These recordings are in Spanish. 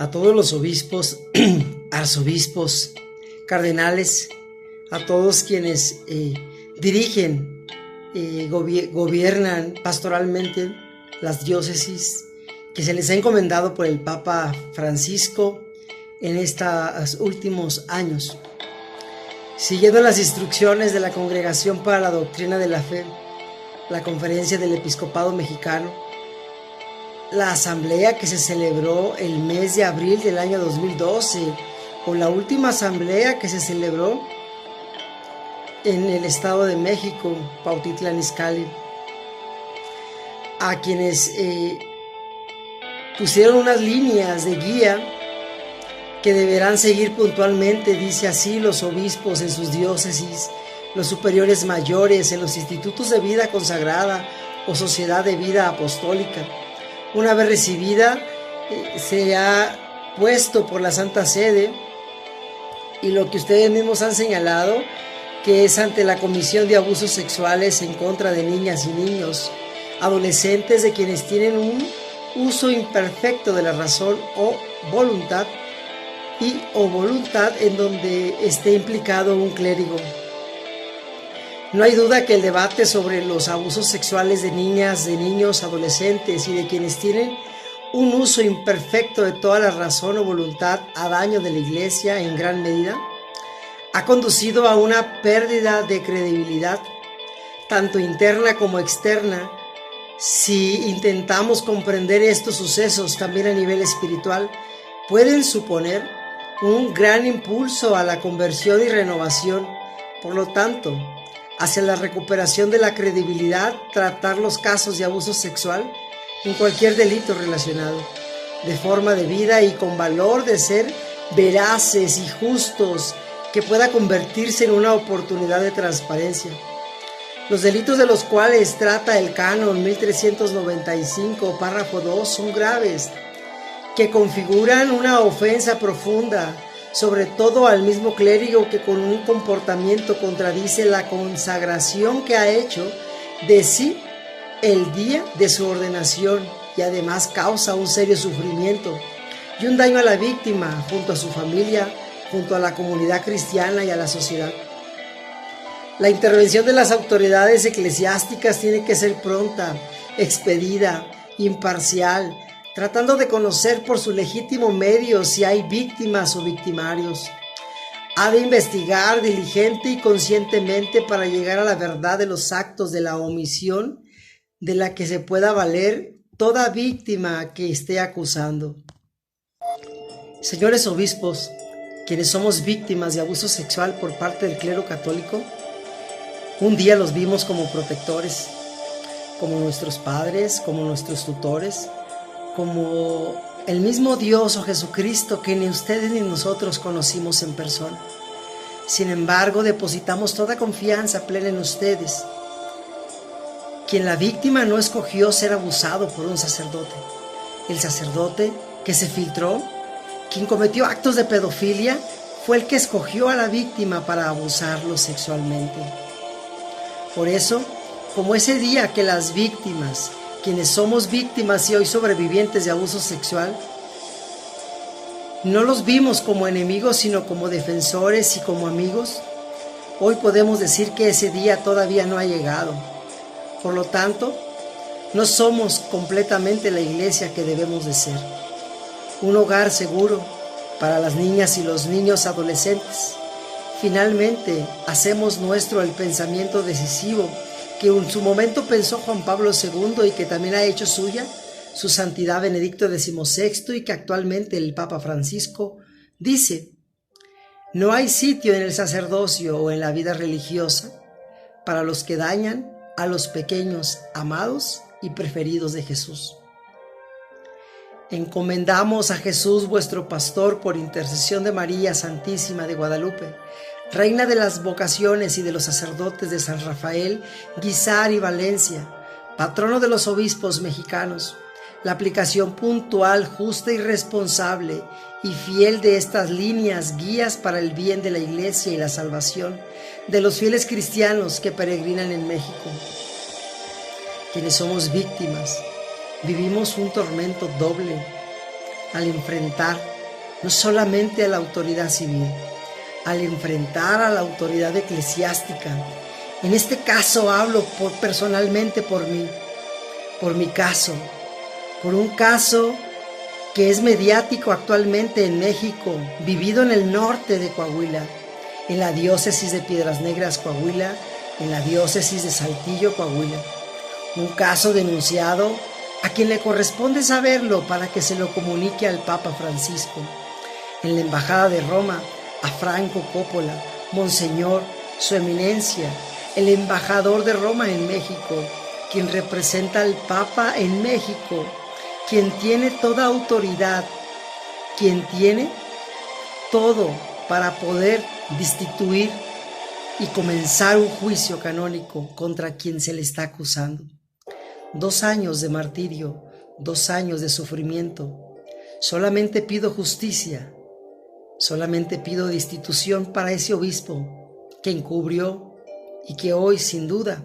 a todos los obispos, arzobispos, cardenales, a todos quienes dirigen, gobiernan pastoralmente las diócesis que se les ha encomendado por el Papa Francisco en estos últimos años. Siguiendo las instrucciones de la Congregación para la Doctrina de la Fe, la Conferencia del Episcopado Mexicano, la asamblea que se celebró el mes de abril del año 2012, o la última asamblea que se celebró en el Estado de México, Cuautitlán Izcalli, a quienes pusieron unas líneas de guía que deberán seguir puntualmente, dice así, los obispos en sus diócesis, los superiores mayores en los institutos de vida consagrada o sociedad de vida apostólica. Una vez recibida, se ha puesto por la Santa Sede, y lo que ustedes mismos han señalado, que es ante la Comisión de Abusos Sexuales en contra de niñas y niños, adolescentes de quienes tienen un uso imperfecto de la razón o voluntad en donde esté implicado un clérigo. No hay duda que el debate sobre los abusos sexuales de niñas, de niños, adolescentes y de quienes tienen un uso imperfecto de toda la razón o voluntad a daño de la Iglesia en gran medida ha conducido a una pérdida de credibilidad, tanto interna como externa, si intentamos comprender estos sucesos también a nivel espiritual. Pueden suponer un gran impulso a la conversión y renovación. Por lo tanto, hacia la recuperación de la credibilidad, tratar los casos de abuso sexual en cualquier delito relacionado, de forma debida y con valor de ser veraces y justos, que pueda convertirse en una oportunidad de transparencia. Los delitos de los cuales trata el Canon 1395, párrafo 2, son graves, que configuran una ofensa profunda, sobre todo al mismo clérigo que con un comportamiento contradice la consagración que ha hecho de sí el día de su ordenación, y además causa un serio sufrimiento y un daño a la víctima, junto a su familia, junto a la comunidad cristiana y a la sociedad. La intervención de las autoridades eclesiásticas tiene que ser pronta, expedida, imparcial, tratando de conocer por su legítimo medio si hay víctimas o victimarios. Ha de investigar diligente y conscientemente para llegar a la verdad de los actos de la omisión de la que se pueda valer toda víctima que esté acusando. Señores obispos, quienes somos víctimas de abuso sexual por parte del clero católico, un día los vimos como protectores, como nuestros padres, como nuestros tutores, como el mismo Dios o Jesucristo que ni ustedes ni nosotros conocimos en persona. Sin embargo, depositamos toda confianza plena en ustedes, quien la víctima no escogió ser abusado por un sacerdote. El sacerdote que se filtró, quien cometió actos de pedofilia, fue el que escogió a la víctima para abusarlo sexualmente. Por eso, como ese día que las víctimas, quienes somos víctimas y hoy sobrevivientes de abuso sexual, no los vimos como enemigos, sino como defensores y como amigos, hoy podemos decir que ese día todavía no ha llegado. Por lo tanto, no somos completamente la iglesia que debemos de ser. Un hogar seguro para las niñas y los niños adolescentes. Finalmente, hacemos nuestro el pensamiento decisivo que en su momento pensó Juan Pablo II y que también ha hecho suya su santidad Benedicto XVI, y que actualmente el Papa Francisco dice: no hay sitio en el sacerdocio o en la vida religiosa para los que dañan a los pequeños amados y preferidos de Jesús. Encomendamos a Jesús vuestro pastor, por intercesión de María Santísima de Guadalupe, Reina de las vocaciones y de los sacerdotes, de San Rafael, Guízar y Valencia, patrono de los obispos mexicanos, la aplicación puntual, justa y responsable y fiel de estas líneas guías para el bien de la Iglesia y la salvación de los fieles cristianos que peregrinan en México. Quienes somos víctimas, vivimos un tormento doble. al enfrentar no solamente a la autoridad civil, al enfrentar a la autoridad eclesiástica. En este caso hablo personalmente por mí, por mi caso, por un caso que es mediático actualmente en México, vivido en el norte de Coahuila, en la diócesis de Piedras Negras, Coahuila, en la diócesis de Saltillo, Coahuila. Un caso denunciado a quien le corresponde saberlo para que se lo comunique al Papa Francisco. En la Embajada de Roma, a Franco Coppola, Monseñor, Su Eminencia, el embajador de Roma en México, quien representa al Papa en México, quien tiene toda autoridad, quien tiene todo para poder destituir y comenzar un juicio canónico contra quien se le está acusando. 2 años de martirio, 2 años de sufrimiento. Solamente pido justicia, solamente pido destitución para ese obispo que encubrió y que hoy, sin duda,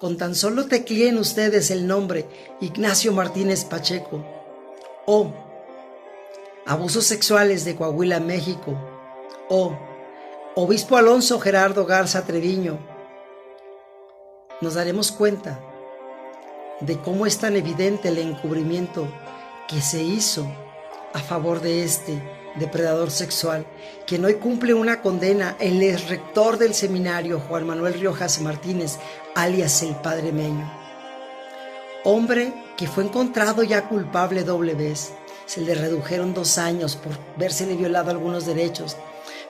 con tan solo tecleen ustedes el nombre Ignacio Martínez Pacheco o abusos sexuales de Coahuila, México, o obispo Alonso Gerardo Garza Treviño, nos daremos cuenta de cómo es tan evidente el encubrimiento que se hizo a favor de este depredador sexual, quien hoy cumple una condena, el ex rector del seminario, Juan Manuel Riojas Martínez, alias el Padre Meño. Hombre que fue encontrado ya culpable doble vez. Se le redujeron 2 años por vérsele violado algunos derechos,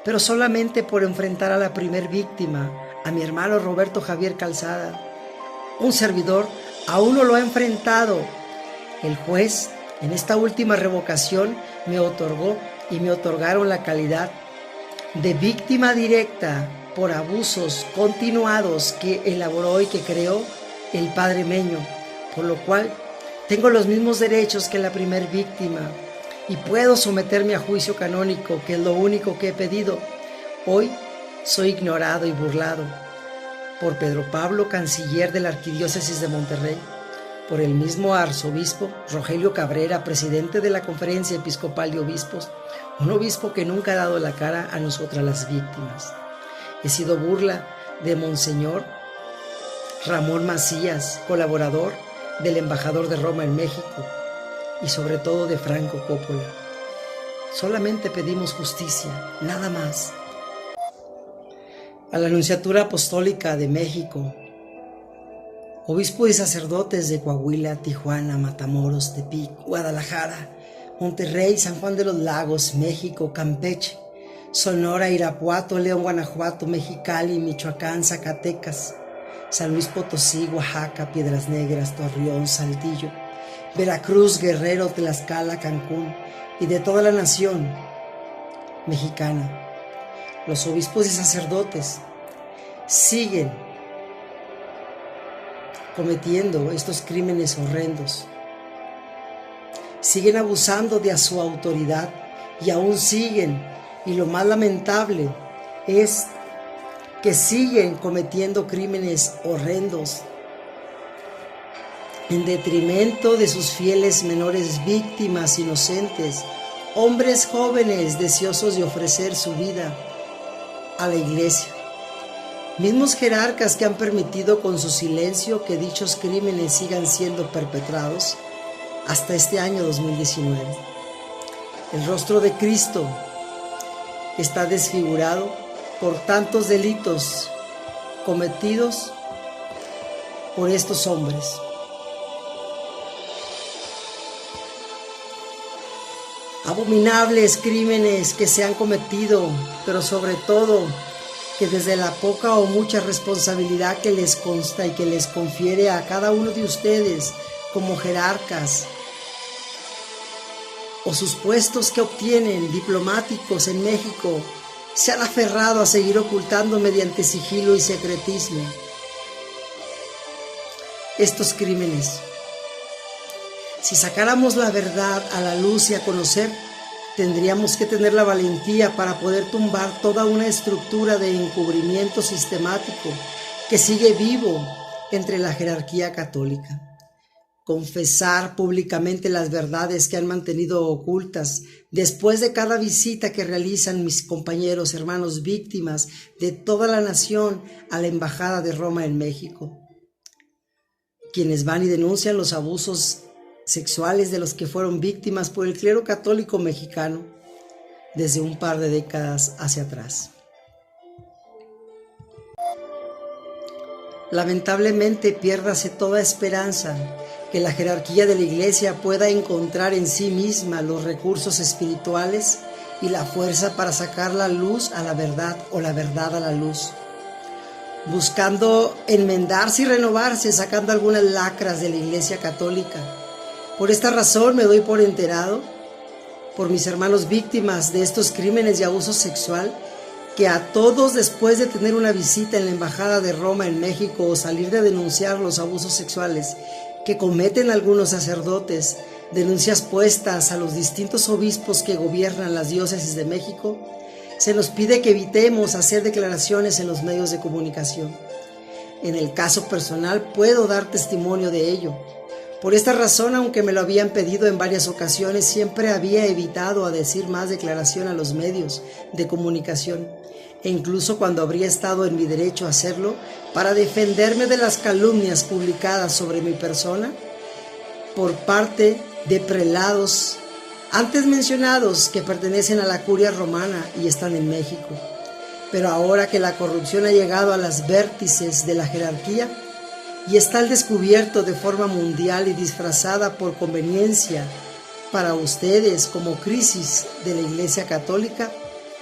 pero solamente por enfrentar a la primer víctima, a mi hermano Roberto Javier Calzada. Un servidor aún no lo ha enfrentado. El juez, en esta última revocación, me otorgó y me otorgaron la calidad de víctima directa por abusos continuados que elaboró y que creó el Padre Meño, por lo cual tengo los mismos derechos que la primer víctima y puedo someterme a juicio canónico, que es lo único que he pedido. Hoy soy ignorado y burlado por Pedro Pablo, canciller de la Arquidiócesis de Monterrey, por el mismo arzobispo Rogelio Cabrera, presidente de la Conferencia Episcopal de Obispos, un obispo que nunca ha dado la cara a nosotras las víctimas. He sido burla de Monseñor Ramón Macías, colaborador del embajador de Roma en México, y sobre todo de Franco Coppola. Solamente pedimos justicia, nada más. A la Nunciatura Apostólica de México, obispos y sacerdotes de Coahuila, Tijuana, Matamoros, Tepic, Guadalajara, Monterrey, San Juan de los Lagos, México, Campeche, Sonora, Irapuato, León, Guanajuato, Mexicali, Michoacán, Zacatecas, San Luis Potosí, Oaxaca, Piedras Negras, Torreón, Saltillo, Veracruz, Guerrero, Tlaxcala, Cancún y de toda la nación mexicana. Los obispos y sacerdotes siguen cometiendo estos crímenes horrendos. Siguen abusando de su autoridad y aún siguen, y lo más lamentable es que siguen cometiendo crímenes horrendos en detrimento de sus fieles menores víctimas inocentes, hombres jóvenes deseosos de ofrecer su vida a la iglesia. Mismos jerarcas que han permitido con su silencio que dichos crímenes sigan siendo perpetrados hasta este año 2019. El rostro de Cristo está desfigurado por tantos delitos cometidos por estos hombres. Abominables crímenes que se han cometido, pero sobre todo que desde la poca o mucha responsabilidad que les consta y que les confiere a cada uno de ustedes como jerarcas, o sus puestos que obtienen diplomáticos en México, se han aferrado a seguir ocultando mediante sigilo y secretismo estos crímenes. Si sacáramos la verdad a la luz y a conocer, tendríamos que tener la valentía para poder tumbar toda una estructura de encubrimiento sistemático que sigue vivo entre la jerarquía católica. confesar públicamente las verdades que han mantenido ocultas después de cada visita que realizan mis compañeros, hermanos víctimas de toda la nación a la Embajada de Roma en México, quienes van y denuncian los abusos sexuales de los que fueron víctimas por el clero católico mexicano desde un par de décadas hacia atrás. Lamentablemente piérdase toda esperanza que la jerarquía de la Iglesia pueda encontrar en sí misma los recursos espirituales y la fuerza para sacar la luz a la verdad o la verdad a la luz, buscando enmendarse y renovarse, sacando algunas lacras de la Iglesia católica. Por esta razón me doy por enterado, por mis hermanos víctimas de estos crímenes de abuso sexual, que a todos, después de tener una visita en la Embajada de Roma en México o salir de denunciar los abusos sexuales que cometen algunos sacerdotes, denuncias puestas a los distintos obispos que gobiernan las diócesis de México, se nos pide que evitemos hacer declaraciones en los medios de comunicación. En el caso personal puedo dar testimonio de ello. Por esta razón, aunque me lo habían pedido en varias ocasiones, siempre había evitado a decir más declaración a los medios de comunicación, e incluso cuando habría estado en mi derecho a hacerlo, para defenderme de las calumnias publicadas sobre mi persona por parte de prelados antes mencionados que pertenecen a la curia romana y están en México. Pero ahora que la corrupción ha llegado a las vértices de la jerarquía y está al descubierto de forma mundial y disfrazada por conveniencia para ustedes como crisis de la Iglesia Católica,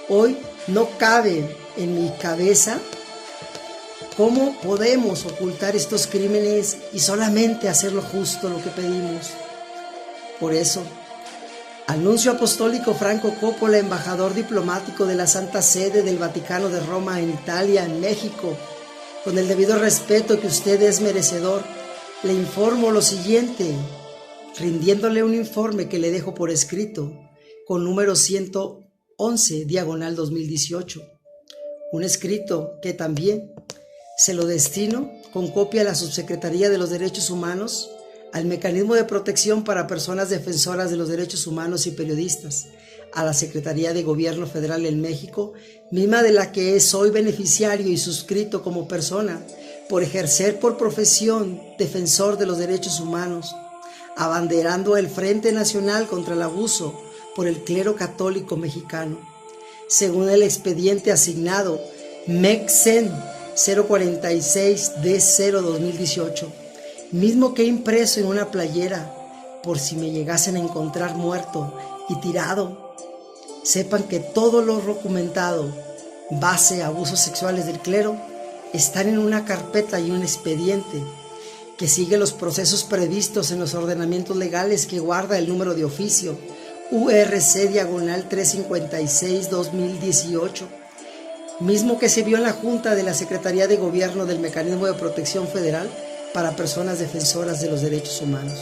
hoy no cabe en mi cabeza cómo podemos ocultar estos crímenes y solamente hacer lo justo, lo que pedimos. Por eso, al Nuncio Apostólico Franco Coppola, embajador diplomático de la Santa Sede del Vaticano de Roma en Italia, en México, con el debido respeto que usted es merecedor, le informo lo siguiente, rindiéndole un informe que le dejo por escrito, con número 111/2018, un escrito que también se lo destino con copia a la Subsecretaría de los Derechos Humanos, al Mecanismo de Protección para Personas Defensoras de los Derechos Humanos y Periodistas, a la Secretaría de Gobierno Federal en México, misma de la que soy beneficiario y suscrito como persona, por ejercer por profesión defensor de los derechos humanos, abanderando el Frente Nacional contra el Abuso por el Clero Católico Mexicano, según el expediente asignado MECSEN 046-D0-2018, mismo que he impreso en una playera por si me llegasen a encontrar muerto y tirado. Sepan que todo lo documentado base a abusos sexuales del clero están en una carpeta y un expediente que sigue los procesos previstos en los ordenamientos legales que guarda el número de oficio URC/356/2018, mismo que se vio en la Junta de la Secretaría de Gobierno del Mecanismo de Protección Federal para Personas Defensoras de los Derechos Humanos.